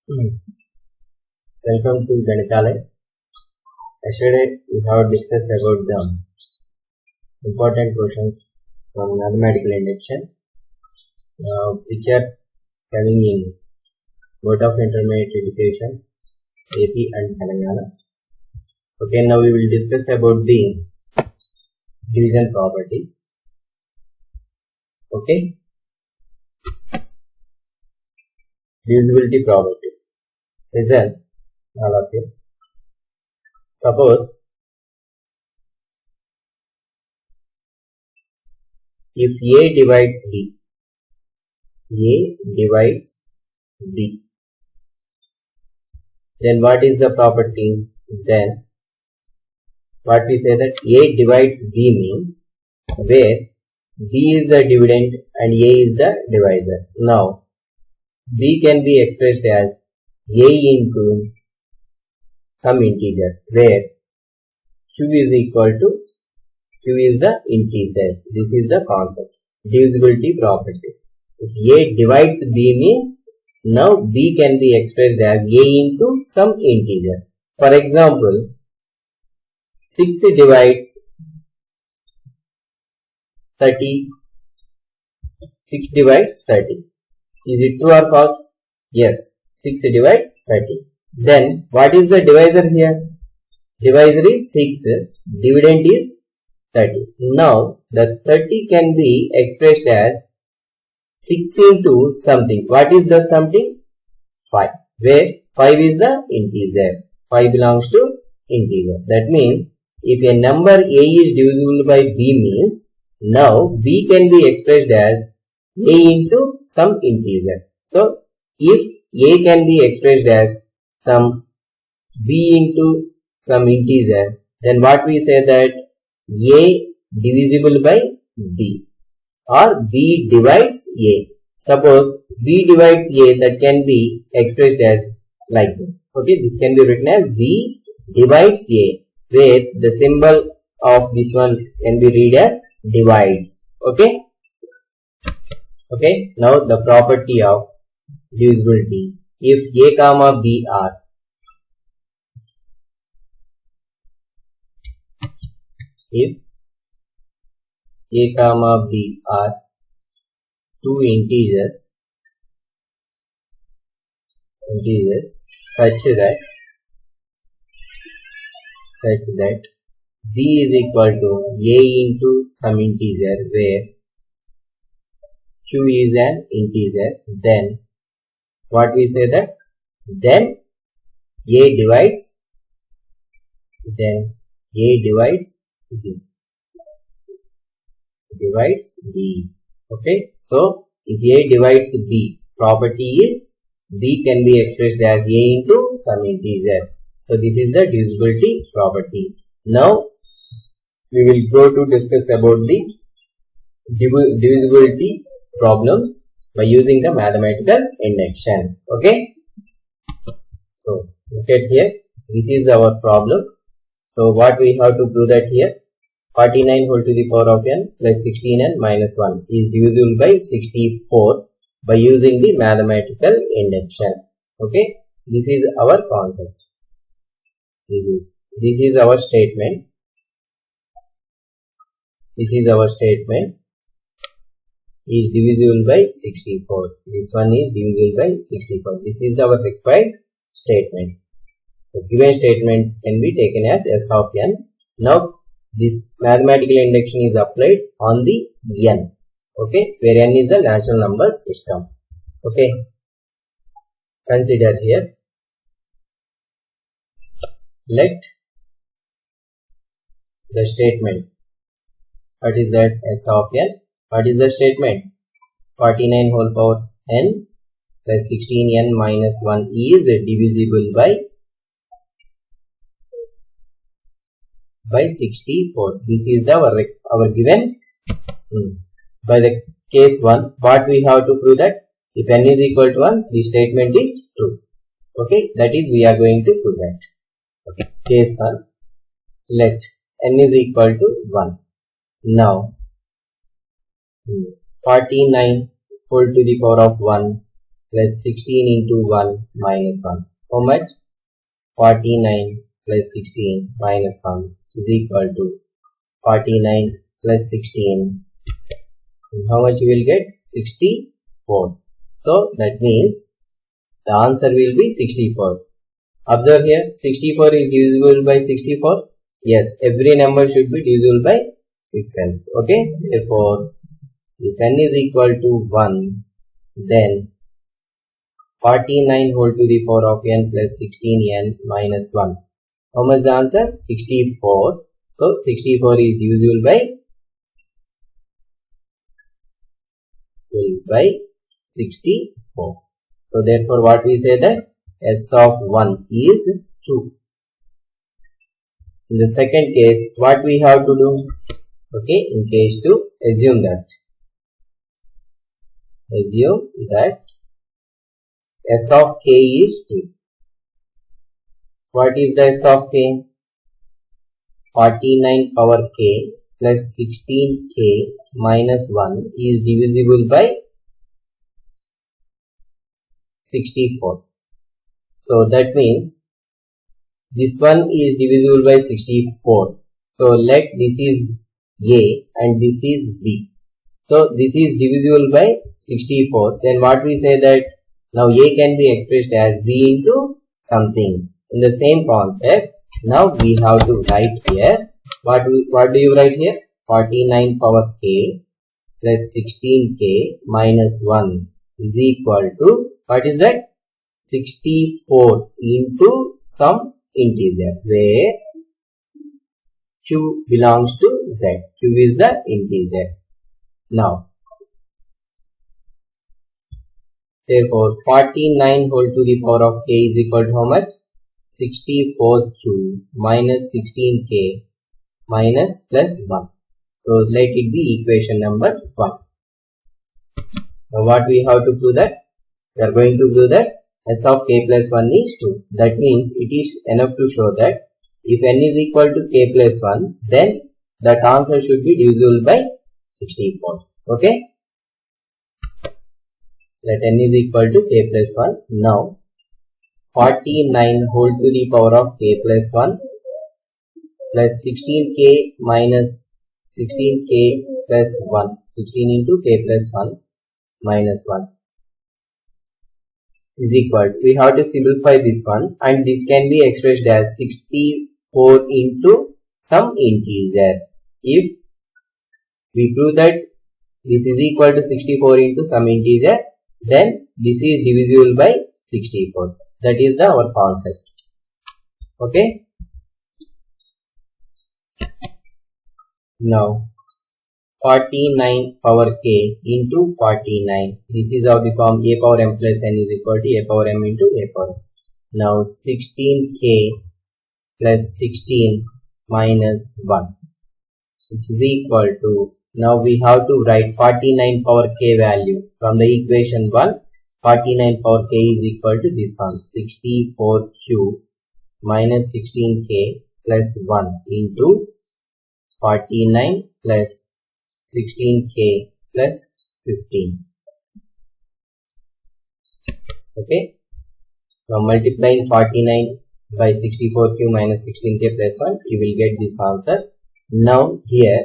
Welcome to Ganithalaya. Yesterday we have discussed about the important questions from mathematical induction which are coming in Board of Intermediate Education, AP and Telangana. Okay, now we will discuss about the division properties. Okay, divisibility property. Listen, all of you. Suppose if A divides B, then what is the property? Then what we say that A divides B means where B is the dividend and A is the divisor. Now B can be expressed as A into some integer where Q is equal to Q is the integer. This is the concept. Divisibility property. If A divides B means now B can be expressed as A into some integer. For example, 6 divides 30. 6 divides 30. Is it true or false? Yes. 6 divides 30. Then what is the divisor here? Divisor is 6. Dividend is 30. Now the 30 can be expressed as 6 into something. What is the something? 5. Where 5 is the integer. 5 belongs to integer. That means if a number A is divisible by B means now B can be expressed as A into some integer. So if A can be expressed as some B into some integer, then what we say that A divisible by B or B divides A. Suppose B divides A, that can be expressed as like this. Okay, this can be written as B divides A, where the symbol of this one can be read as divides. Okay. Okay, now the property of divisibility. If A comma B are two integers such that B is equal to A into some integer where Q is an integer, then what we say that then A divides B. Okay, so if A divides B, property is B can be expressed as A into some integer. So this is the divisibility property. Now we will go to discuss about the divisibility problems by using the mathematical induction. Okay, so look at here, this is our problem. So what we have to prove that here, 49 whole to the power of n plus 16n minus 1 is divisible by 64 by using the mathematical induction. Okay, this is our concept. This is our statement. Is divisible by 64. This one is divisible by 64. This is our required statement. So given statement can be taken as S of n. Now this mathematical induction is applied on the n. Okay, where n is the natural number system. Okay, consider here. Let the statement. What is that? S of n. What is the statement? 49 whole power n plus 16n minus 1 is divisible by 64. This is our given. By the case 1, what we have to prove that if n is equal to 1, the statement is true. Okay, that is we are going to prove that. Okay, case 1, let n is equal to 1. Now 49 whole to the power of 1 plus 16 into 1 minus 1. How much? 49 plus 16 minus 1, which is equal to 49 plus 16. How much you will get? 64. So that means the answer will be 64. Observe here, 64 is divisible by 64. Yes, every number should be divisible by itself. Okay, therefore, if n is equal to 1, then 49 whole to the power of n plus 16n minus 1. How much the answer? 64. So, 64 is divisible by 64. So, therefore, what we say that S of 1 is 2. In the second case, what we have to do? Okay, in case 2, assume that S of k is 2. What is the S of k? 49 power k plus 16k minus 1 is divisible by 64. So that means this one is divisible by 64. So let this is A and this is B. So this is divisible by 64. Then what we say that now A can be expressed as B into something. In the same concept, now we have to write here. What do you write here? 49 power k plus 16k minus 1 is equal to, what is that? 64 into some integer where q belongs to z. Q is the integer. Now, therefore, 49 whole to the power of k is equal to how much? 64q minus 16k minus plus 1. So, let it be equation number 1. Now, what we have to prove that? We are going to prove that S of k plus 1 is 2. That means it is enough to show that if n is equal to k plus 1, then that answer should be divisible by 64. Okay? Let n is equal to k plus 1. Now, 49 whole to the power of k plus 1 plus 16k minus 16k plus 1. 16 into k plus 1 minus 1 is equal to, we have to simplify this one and this can be expressed as 64 into some integer. If we prove that this is equal to 64 into some integer, then this is divisible by 64. That is our concept. Okay. Now, 49 power k into 49. This is of the form a power m plus n is equal to a power m into a power m. Now, 16k plus 16 minus 1, which is equal to, now we have to write 49 power k value from the equation 1. 49 power k is equal to this one, 64q minus 16k plus 1 into 49 plus 16k plus 15. Okay. Now multiplying 49 by 64q minus 16k plus 1, you will get this answer. Now here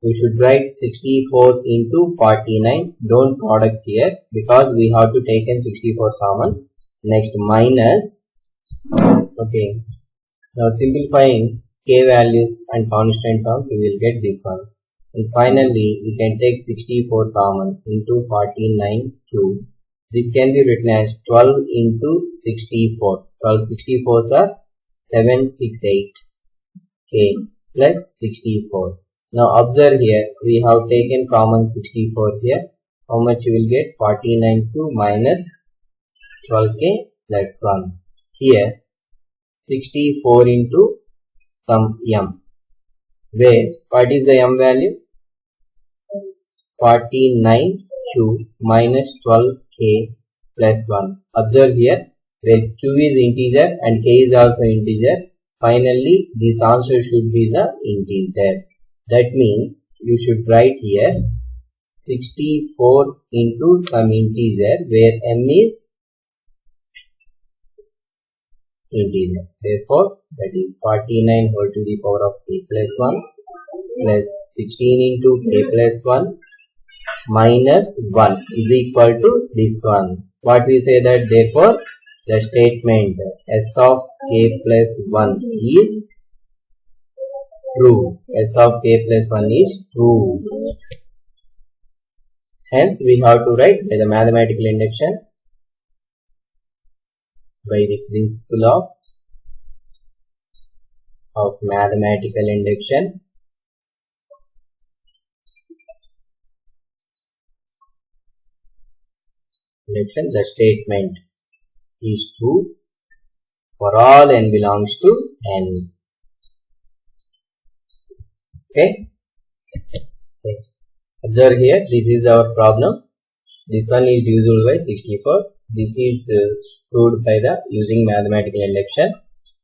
we should write 64 into 49. Don't product here because we have to take in 64 common. Next minus. Okay. Now simplifying k values and constant terms, we will get this one. And finally, we can take 64 common into 49q. This can be written as 12 into 64. 12 64s are 768 k plus 64. Now observe here, we have taken common 64 here. How much you will get? 49q minus 12k plus 1. Here 64 into some m. Where what is the m value? 49q minus 12k plus 1. Observe here, where q is integer and k is also integer. Finally, this answer should be the integer. That means you should write here 64 into some integer where m is integer. Therefore, that is 49 whole to the power of k plus 1 plus 16 into k plus 1 minus 1 is equal to this one. What we say that therefore the statement s of k plus 1 is true. S of k plus 1 is true. Hence we have to write by the mathematical induction, by the principle of mathematical induction, the statement is true for all n belongs to n. Okay. Observe here, this is our problem. This one is divisible by 64. This is proved by the using mathematical induction.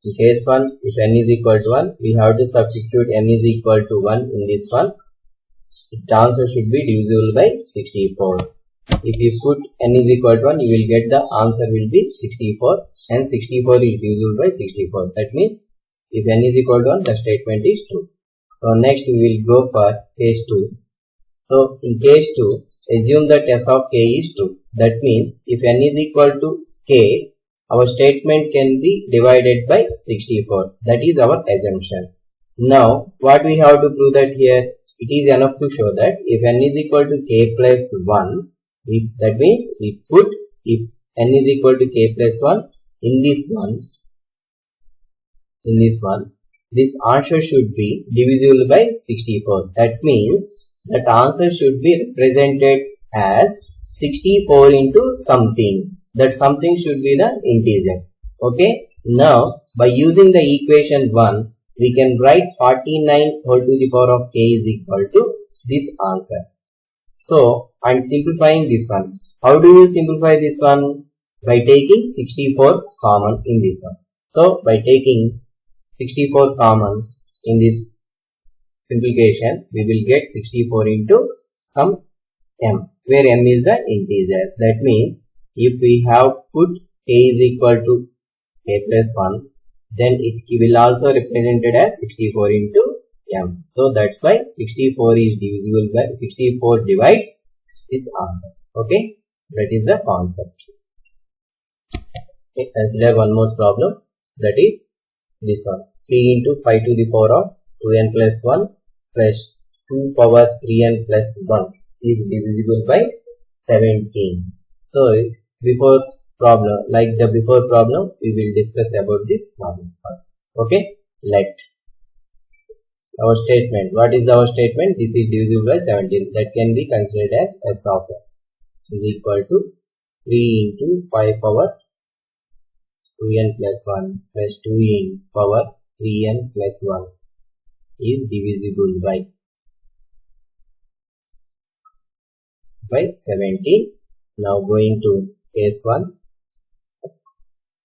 In case 1, if n is equal to 1, we have to substitute n is equal to 1 in this one. The answer should be divisible by 64. If you put n is equal to 1, you will get the answer will be 64, and 64 is divisible by 64. That means if n is equal to 1, the statement is true. So next we will go for case 2. So in case 2, assume that s of k is true. That means if n is equal to k, our statement can be divided by 64. That is our assumption. Now what we have to prove that here, it is enough to show that if n is equal to k plus 1, that means we put if n is equal to k plus 1 in this one, this answer should be divisible by 64. That means that answer should be represented as 64 into something. That something should be the integer. Okay. Now by using the equation 1, we can write 49 whole to the power of k is equal to this answer. So I am simplifying this one. How do you simplify this one? By taking 64 common in this one. So by taking 64 common in this simplification, we will get 64 into some m, where m is the integer. That means if we have put k is equal to k plus 1, then it will also represented as 64 into m. So that's why 64 is divisible by 64 divides this answer. Okay, that is the concept. Okay, consider one more problem, that is this one. 3 into 5 to the power of 2n plus 1 plus 2 power 3n plus 1 is divisible by 17. So before problem, like the before problem, we will discuss about this problem first. Okay, let our statement. What is our statement? This is divisible by 17. That can be considered as s of n is equal to 3 into 5 power 2n plus 1 plus 2 in power 3n plus 1 is divisible by 17. Now going to case 1.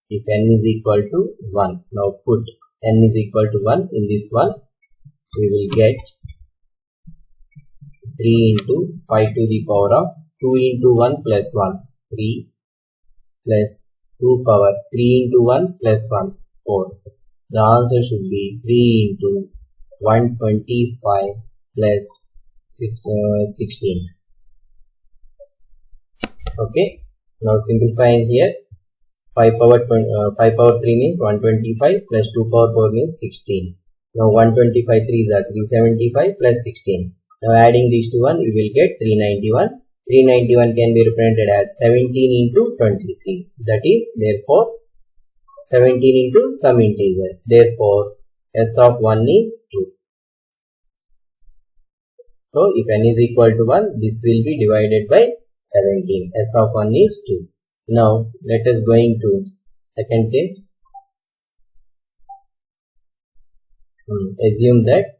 If n is equal to 1, now put n is equal to 1 in this one. We will get 3 into 5 to the power of 2 into 1 plus 1, 3 plus 2 power 3 into 1 plus 1, 4. The answer should be 3 into 125 plus 16. Okay. Now simplifying here, 5 power 3 means 125 plus 2 power 4 means 16. Now 125 3s are 375 plus 16. Now adding these to 1, we will get 391. 391 can be represented as 17 into 23. That is therefore 17 into some integer. Therefore s of 1 is 2. So if n is equal to 1, this will be divided by 17. S of 1 is 2. Now let us going to second case. Assume that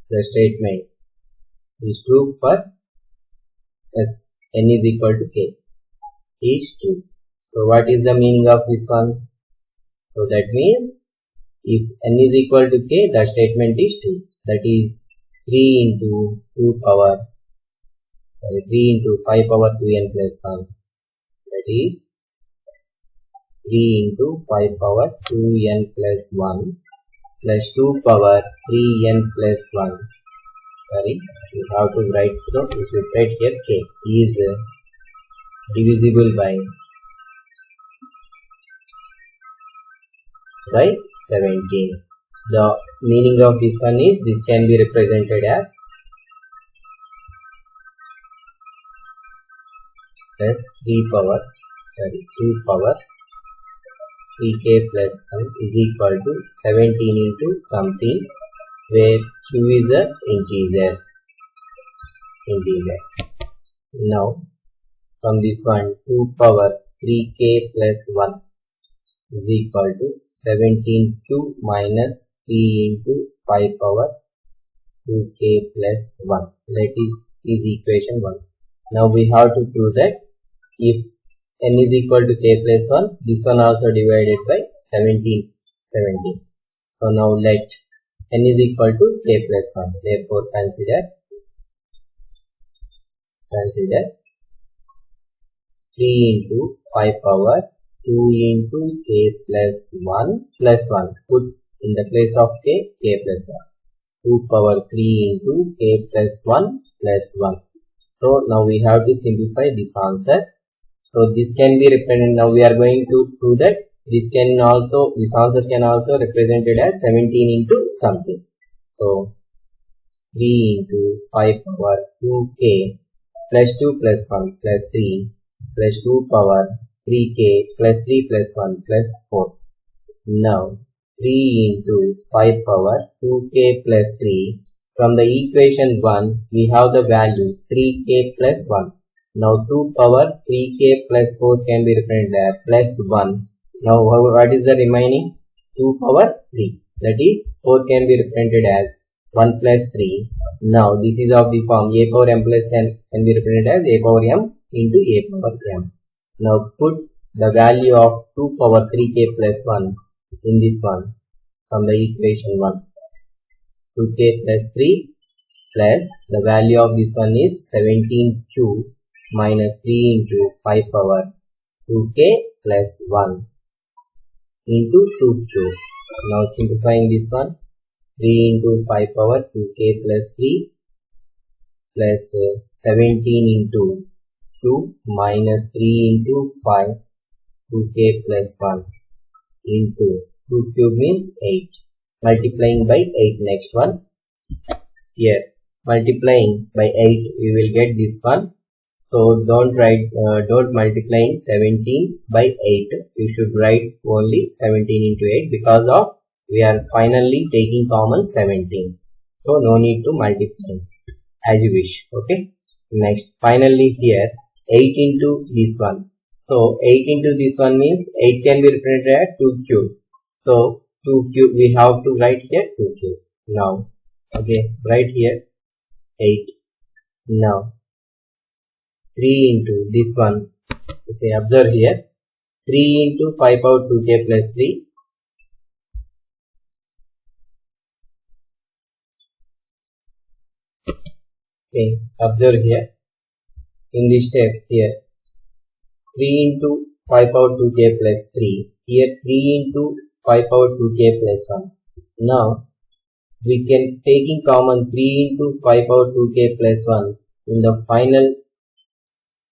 the statement is true for s n is equal to k is true. So what is the meaning of this one? So that means if n is equal to k, the statement is true. That is 3 into 2 power, 3 into 5 power 2n plus 1, that is 3 into 5 power 2n plus 1 plus 2 power 3n plus 1. Sorry, you have to write, so you should write here k is divisible by 17. The meaning of this one is, this can be represented as plus 2 power 3k plus 1 is equal to 17 into something, where q is a integer. Now from this one, 2 power 3k plus 1 is equal to 17q minus 3 into 5 power 2k plus 1. That is equation 1. Now we have to prove that if n is equal to k plus 1, this one also divided by 17. So now let n is equal to k plus 1. Therefore consider 3 into 5 power 2 into k plus 1 plus 1. Put in the place of k plus 1. 2 power 3 into k plus 1 plus 1. So now we have to simplify this answer. So this can be represented. Now we are going to prove that this answer can also represented as 17 into something. So 3 into 5 power 2k plus 2 plus 1 plus 3 plus 2 power 3k plus 3 plus 1 plus 4. Now 3 into 5 power 2k plus 3. From the equation 1, we have the value 3k plus 1. Now 2 power 3k plus 4 can be represented as plus 1. Now what is the remaining? 2 power 3. That is 4 can be represented as 1 plus 3. Now this is of the form a power m plus n can be represented as a power m into a power m. Now put the value of 2 power 3k plus 1 in this one from the equation 1. 2k plus 3 plus the value of this one is 17q minus 3 into 5 power 2k plus 1 into 2q. Now simplifying this one, 3 into 5 power 2k plus 3 plus 17 into 2 minus 3 into 5 2k plus 1 into 2 cube means 8. Multiplying by 8 next one. Here multiplying by 8 we will get this one. So don't multiplying 17 by 8. You should write only 17 into 8 because of we are finally taking common 17. So no need to multiply, as you wish. Okay. Next, finally here 8 into this one. So 8 into this one means 8 can be represented as 2 cube. So 2 cube we have to write here 2 cube. Now okay, write here 8. Now 3 into this one. Okay, observe here 3 into 5 power 2k plus 3. Okay, observe here in this step here 3 into 5 power 2k plus 3. Here 3 into 5 power 2k plus 1. Now we can taking common 3 into 5 power 2k plus 1 in the final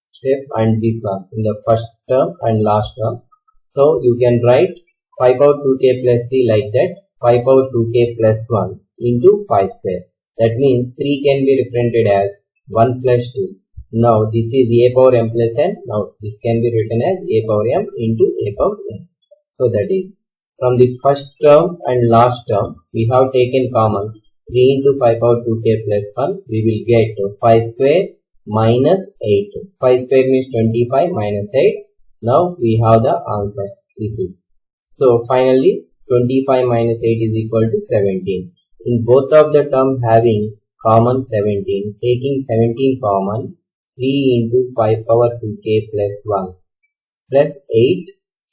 step and this one in the first term and last term. So you can write 5 power 2k plus 3 like that, 5 power 2k plus 1 into 5 square. That means 3 can be represented as 1 plus 2. Now this is a power m plus n. Now this can be written as a power m into a power n. So that is from the first term and last term we have taken common 3 into 5 power 2k plus 1. We will get 5 square minus 8. 5 square means 25 minus 8. Now we have the answer. This is. So finally 25 minus 8 is equal to 17. In both of the term having common 17, taking 17 common, 3 into 5 power 2k plus 1 plus 8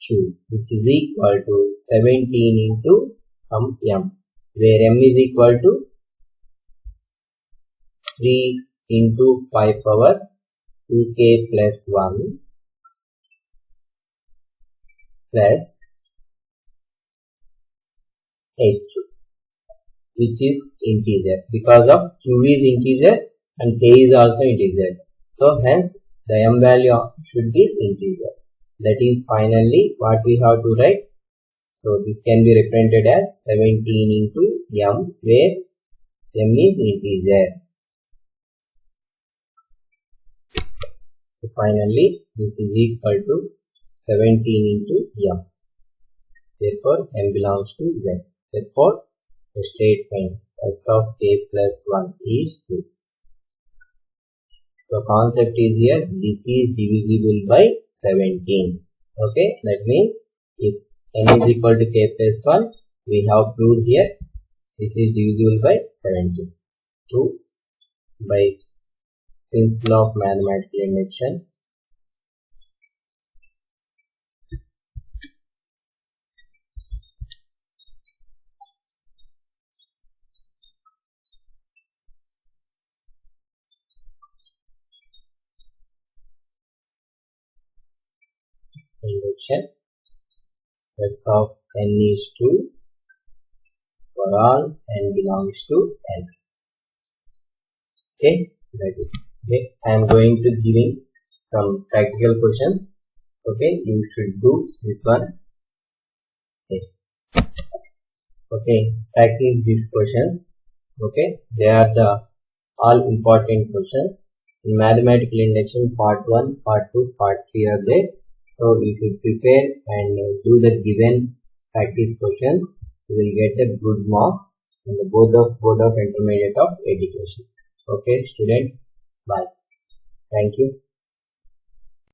cube, which is equal to 17 into some m, where m is equal to 3 into 5 power 2k plus 1 plus 8q, which is integer because of q is integer and k is also integer. So hence the m value should be integer. That is finally what we have to write. So this can be represented as 17 into m, where m is integer. So finally this is equal to 17 into m. Therefore m belongs to z. Therefore the statement s of k plus 1 is 2. So concept is here, this is divisible by 17. Okay, that means if n is equal to k plus 1, we have proved here this is divisible by 17. 2 by principle of mathematical induction. Induction. S of n is 2 for all n belongs to n. Okay, that is okay. I am going to giving some practical questions. Okay, you should do this one. Okay, practice these questions. Okay, they are the all important questions. In mathematical induction, part 1, part 2, part 3 are there. So you should prepare and do the given practice questions. You will get the good marks in the board of intermediate of education. Okay, student. Bye. Thank you.